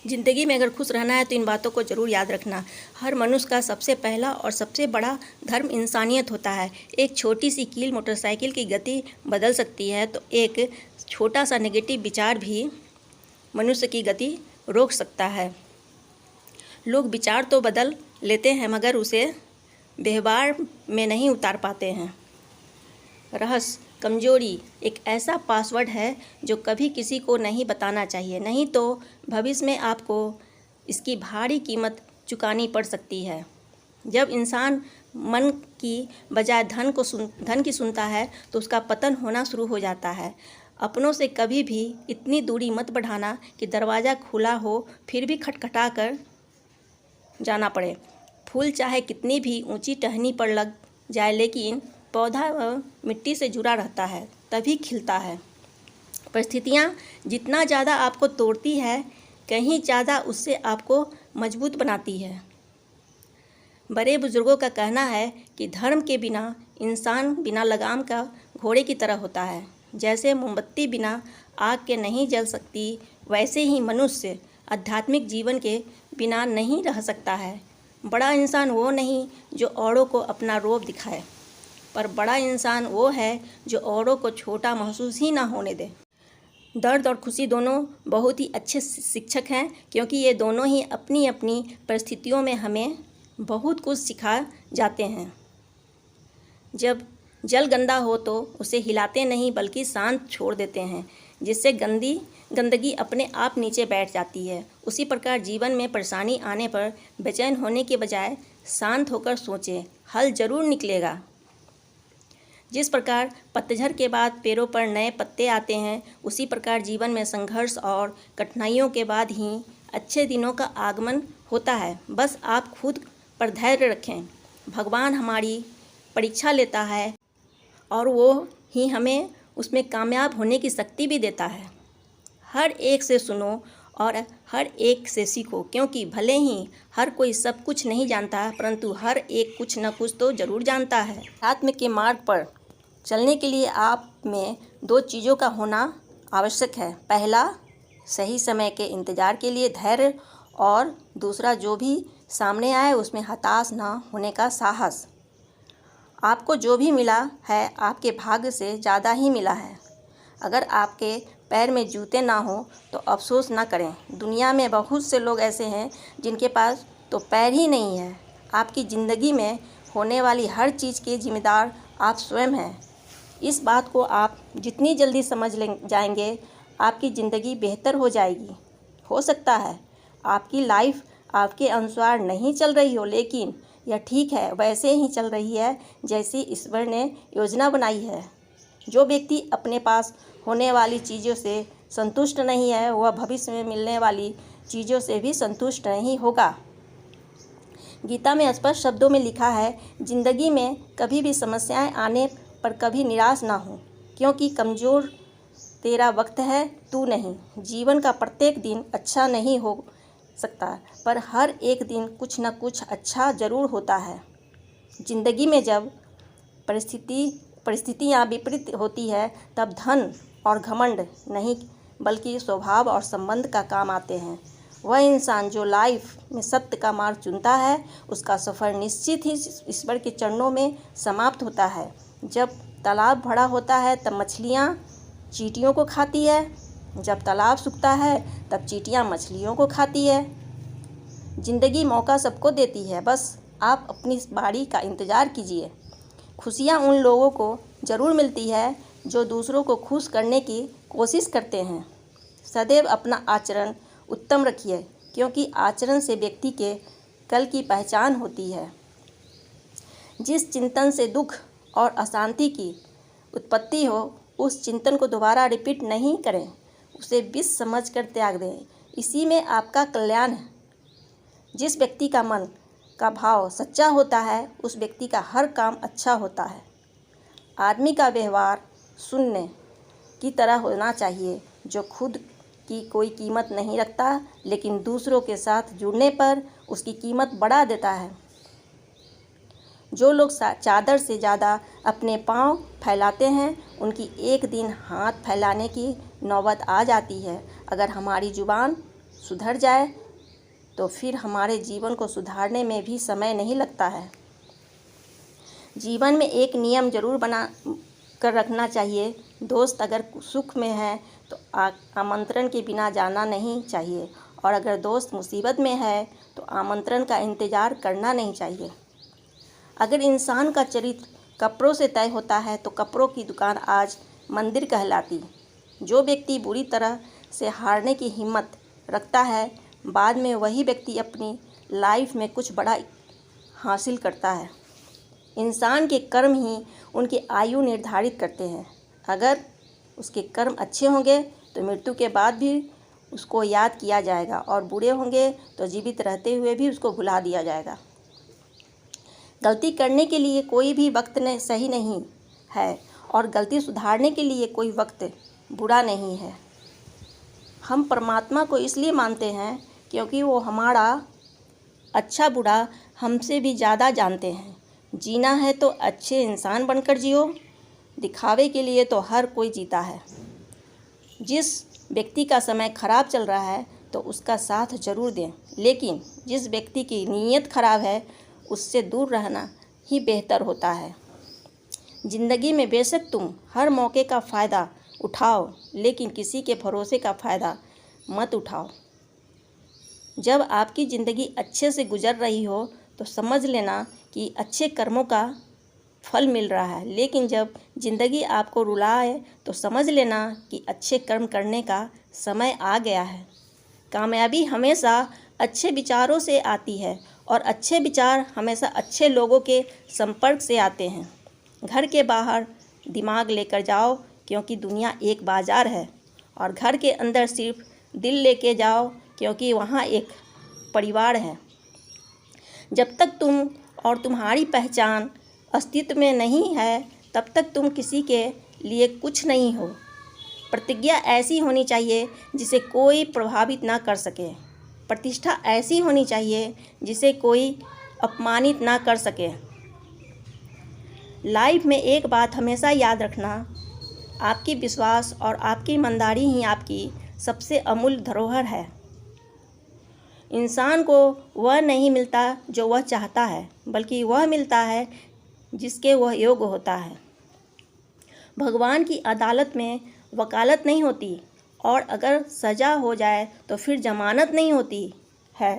ज़िंदगी में अगर खुश रहना है तो इन बातों को ज़रूर याद रखना। हर मनुष्य का सबसे पहला और सबसे बड़ा धर्म इंसानियत होता है। एक छोटी सी कील मोटरसाइकिल की गति बदल सकती है, तो एक छोटा सा नेगेटिव विचार भी मनुष्य की गति रोक सकता है। लोग विचार तो बदल लेते हैं मगर उसे व्यवहार में नहीं उतार पाते हैं। रहस्य कमजोरी एक ऐसा पासवर्ड है जो कभी किसी को नहीं बताना चाहिए, नहीं तो भविष्य में आपको इसकी भारी कीमत चुकानी पड़ सकती है। जब इंसान मन की बजाय धन की सुनता है तो उसका पतन होना शुरू हो जाता है। अपनों से कभी भी इतनी दूरी मत बढ़ाना कि दरवाज़ा खुला हो फिर भी खटखटा कर जाना पड़े। फूल चाहे कितनी भी ऊंची टहनी पर लग जाए, लेकिन पौधा मिट्टी से जुड़ा रहता है तभी खिलता है। परिस्थितियाँ जितना ज़्यादा आपको तोड़ती है, कहीं ज़्यादा उससे आपको मजबूत बनाती है। बड़े बुजुर्गों का कहना है कि धर्म के बिना इंसान बिना लगाम का घोड़े की तरह होता है। जैसे मोमबत्ती बिना आग के नहीं जल सकती, वैसे ही मनुष्य आध्यात्मिक जीवन के बिना नहीं रह सकता है। बड़ा इंसान वो नहीं जो औरों को अपना रोब दिखाए, पर बड़ा इंसान वो है जो औरों को छोटा महसूस ही ना होने दे। दर्द और खुशी दोनों बहुत ही अच्छे शिक्षक हैं, क्योंकि ये दोनों ही अपनी अपनी परिस्थितियों में हमें बहुत कुछ सिखा जाते हैं। जब जल गंदा हो तो उसे हिलाते नहीं बल्कि शांत छोड़ देते हैं, जिससे गंदगी अपने आप नीचे बैठ जाती है। उसी प्रकार जीवन में परेशानी आने पर बेचैन होने के बजाय शांत होकर सोचें, हल जरूर निकलेगा। जिस प्रकार पतझड़ के बाद पेड़ों पर नए पत्ते आते हैं, उसी प्रकार जीवन में संघर्ष और कठिनाइयों के बाद ही अच्छे दिनों का आगमन होता है। बस आप खुद पर धैर्य रखें। भगवान हमारी परीक्षा लेता है और वो ही हमें उसमें कामयाब होने की शक्ति भी देता है। हर एक से सुनो और हर एक से सीखो, क्योंकि भले ही हर कोई सब कुछ नहीं जानता, परंतु हर एक कुछ न कुछ तो ज़रूर जानता है। आत्म के मार्ग पर चलने के लिए आप में दो चीज़ों का होना आवश्यक है। पहला, सही समय के इंतज़ार के लिए धैर्य, और दूसरा, जो भी सामने आए उसमें हताश ना होने का साहस। आपको जो भी मिला है आपके भाग्य से ज़्यादा ही मिला है। अगर आपके पैर में जूते ना हो तो अफसोस ना करें। दुनिया में बहुत से लोग ऐसे हैं जिनके पास तो पैर ही नहीं है। आपकी ज़िंदगी में होने वाली हर चीज़ के जिम्मेदार आप स्वयं हैं। इस बात को आप जितनी जल्दी समझ जाएंगे, आपकी ज़िंदगी बेहतर हो जाएगी। हो सकता है आपकी लाइफ आपके अनुसार नहीं चल रही हो, लेकिन यह ठीक है, वैसे ही चल रही है जैसी ईश्वर ने योजना बनाई है। जो व्यक्ति अपने पास होने वाली चीज़ों से संतुष्ट नहीं है, वह भविष्य में मिलने वाली चीज़ों से भी संतुष्ट नहीं होगा। गीता में स्पष्ट शब्दों में लिखा है, जिंदगी में कभी भी समस्याएं आने पर कभी निराश ना हो, क्योंकि कमज़ोर तेरा वक्त है, तू नहीं। जीवन का प्रत्येक दिन अच्छा नहीं हो सकता, पर हर एक दिन कुछ न कुछ अच्छा ज़रूर होता है। ज़िंदगी में जब परिस्थितियाँ विपरीत होती है, तब धन और घमंड नहीं बल्कि स्वभाव और संबंध का काम आते हैं। वह इंसान जो लाइफ में सत्य का मार्ग चुनता है, उसका सफ़र निश्चित ही ईश्वर के चरणों में समाप्त होता है। जब तालाब भरा होता है तब मछलियाँ चींटियों को खाती है, जब तालाब सूखता है तब चींटियाँ मछलियों को खाती है। ज़िंदगी मौका सबको देती है, बस आप अपनी बारी का इंतज़ार कीजिए। खुशियाँ उन लोगों को ज़रूर मिलती है जो दूसरों को खुश करने की कोशिश करते हैं। सदैव अपना आचरण उत्तम रखिए, क्योंकि आचरण से व्यक्ति के कल की पहचान होती है। जिस चिंतन से दुख और अशांति की उत्पत्ति हो, उस चिंतन को दोबारा रिपीट नहीं करें, उसे विष समझ कर त्याग दें। इसी में आपका कल्याण है। जिस व्यक्ति का मन का भाव सच्चा होता है, उस व्यक्ति का हर काम अच्छा होता है। आदमी का व्यवहार शून्य की तरह होना चाहिए, जो खुद की कोई कीमत नहीं रखता, लेकिन दूसरों के साथ जुड़ने पर उसकी कीमत बढ़ा देता है। जो लोग चादर से ज़्यादा अपने पाँव फैलाते हैं, उनकी एक दिन हाथ फैलाने की नौबत आ जाती है। अगर हमारी जुबान सुधर जाए तो फिर हमारे जीवन को सुधारने में भी समय नहीं लगता है। जीवन में एक नियम जरूर बना कर रखना चाहिए, दोस्त अगर सुख में है तो आमंत्रण के बिना जाना नहीं चाहिए, और अगर दोस्त मुसीबत में है तो आमंत्रण का इंतज़ार करना नहीं चाहिए। अगर इंसान का चरित्र कपड़ों से तय होता है तो कपड़ों की दुकान आज मंदिर कहलाती। जो व्यक्ति बुरी तरह से हारने की हिम्मत रखता है, बाद में वही व्यक्ति अपनी लाइफ में कुछ बड़ा हासिल करता है। इंसान के कर्म ही उनकी आयु निर्धारित करते हैं। अगर उसके कर्म अच्छे होंगे तो मृत्यु के बाद भी उसको याद किया जाएगा, और बुरे होंगे तो जीवित रहते हुए भी उसको भुला दिया जाएगा। गलती करने के लिए कोई भी वक्त सही नहीं है, और गलती सुधारने के लिए कोई वक्त बुरा नहीं है। हम परमात्मा को इसलिए मानते हैं क्योंकि वो हमारा अच्छा बुरा हमसे भी ज़्यादा जानते हैं। जीना है तो अच्छे इंसान बनकर जियो, दिखावे के लिए तो हर कोई जीता है। जिस व्यक्ति का समय खराब चल रहा है तो उसका साथ जरूर दें, लेकिन जिस व्यक्ति की नीयत खराब है उससे दूर रहना ही बेहतर होता है। ज़िंदगी में बेशक तुम हर मौके का फ़ायदा उठाओ, लेकिन किसी के भरोसे का फ़ायदा मत उठाओ। जब आपकी ज़िंदगी अच्छे से गुजर रही हो तो समझ लेना कि अच्छे कर्मों का फल मिल रहा है, लेकिन जब ज़िंदगी आपको रुलाए तो समझ लेना कि अच्छे कर्म करने का समय आ गया है। कामयाबी हमेशा अच्छे विचारों से आती है, और अच्छे विचार हमेशा अच्छे लोगों के संपर्क से आते हैं। घर के बाहर दिमाग लेकर जाओ, क्योंकि दुनिया एक बाज़ार है, और घर के अंदर सिर्फ दिल लेके जाओ, क्योंकि वहाँ एक परिवार है। जब तक तुम और तुम्हारी पहचान अस्तित्व में नहीं है, तब तक तुम किसी के लिए कुछ नहीं हो। प्रतिज्ञा ऐसी होनी चाहिए जिसे कोई प्रभावित ना कर सके। प्रतिष्ठा ऐसी होनी चाहिए जिसे कोई अपमानित ना कर सके। लाइफ में एक बात हमेशा याद रखना, आपकी विश्वास और आपकी ईमानदारी ही आपकी सबसे अमूल्य धरोहर है। इंसान को वह नहीं मिलता जो वह चाहता है, बल्कि वह मिलता है जिसके वह योग्य होता है। भगवान की अदालत में वकालत नहीं होती, और अगर सज़ा हो जाए तो फिर जमानत नहीं होती है।